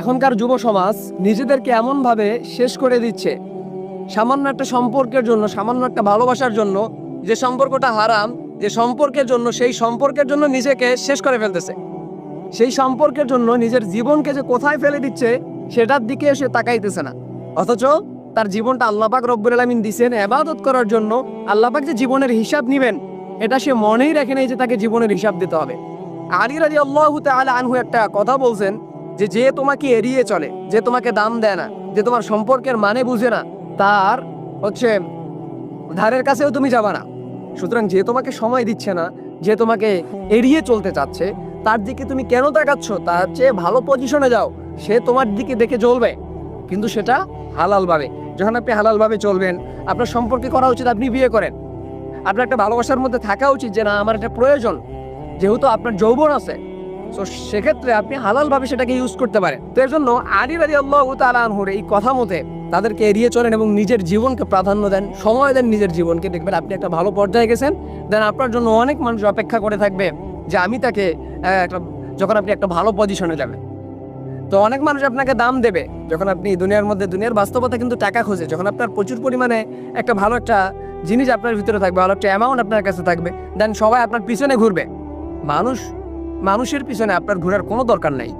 এখনকার যুব সমাজ নিজেদেরকে এমনভাবে শেষ করে দিচ্ছে সামান্য একটা সম্পর্কের জন্য, সামান্য একটা ভালোবাসার জন্য, যে সম্পর্কটা হারাম, যে সম্পর্কের জন্য, সেই সম্পর্কের জন্য নিজেকে শেষ করে ফেলতেছে। সেই সম্পর্কের জন্য নিজের জীবনকে যে কোথায় ফেলে দিচ্ছে সেটার দিকে সে তাকাইতেছে না। অথচ তার জীবনটা আল্লাহ পাক রব্বুল আলামিন দিয়েছেন ইবাদত করার জন্য। আল্লাহ পাক যে জীবনের হিসাব নেবেন এটা সে মনেই রাখে নাই যে তাকে জীবনের হিসাব দিতে হবে। আলী রাদিয়াল্লাহু তাআলা আনহু একটা কথা বলছেন যে, যে তোমাকে এড়িয়ে চলে, যে তোমাকে দাম দেয় না, যে তোমার সম্পর্কের মানে বুঝে না, তার ধারের কাছেও তুমি যাবা না। সুতরাং যে তোমাকে সময় দিচ্ছে না, যে তোমাকে এড়িয়ে চলতে চাচ্ছে, তার দিকে তুমি কেন তাকাচ্ছ? তার চেয়ে ভালো পজিশনে যাও, সে তোমার দিকে দেখে চলবে, কিন্তু সেটা হালালভাবে। যখন আপনি হালালভাবে চলবেন, আপনার সম্পর্কে করা উচিত আপনি বিয়ে করেন। আপনার একটা ভালোবাসার মধ্যে থাকা উচিত যে না, আমার এটা প্রয়োজন, যেহেতু আপনার যৌবন আছে, তো সেক্ষেত্রে আপনি হালালভাবে সেটাকে ইউজ করতে পারেন। তো এর জন্য আলী রাদিয়াল্লাহু তাআলা আনহুর এই কথা মতে তাদেরকে এড়িয়ে চলেন এবং নিজের জীবনকে প্রাধান্য দেন, সময় দেন নিজের জীবনকে। দেখবেন আপনি একটা ভালো পর্যায়ে গেছেন, দেন আপনার জন্য অনেক মানুষ অপেক্ষা করে থাকবে যে আমি তাকে যখন আপনি একটা ভালো পজিশনে যাবেন, তো অনেক মানুষ আপনাকে দাম দেবে। যখন আপনি দুনিয়ার মধ্যে, দুনিয়ার বাস্তবতা কিন্তু টাকা খোঁজে, যখন আপনার প্রচুর পরিমাণে একটা ভালো একটা জিনিস আপনার ভিতরে থাকবে, ভালো একটা অ্যামাউন্ট আপনার কাছে থাকবে, দেন সবাই আপনার পিছনে ঘুরবে। মানুষের পিছনে আপনার ঘোরার কোনো দরকার নাই।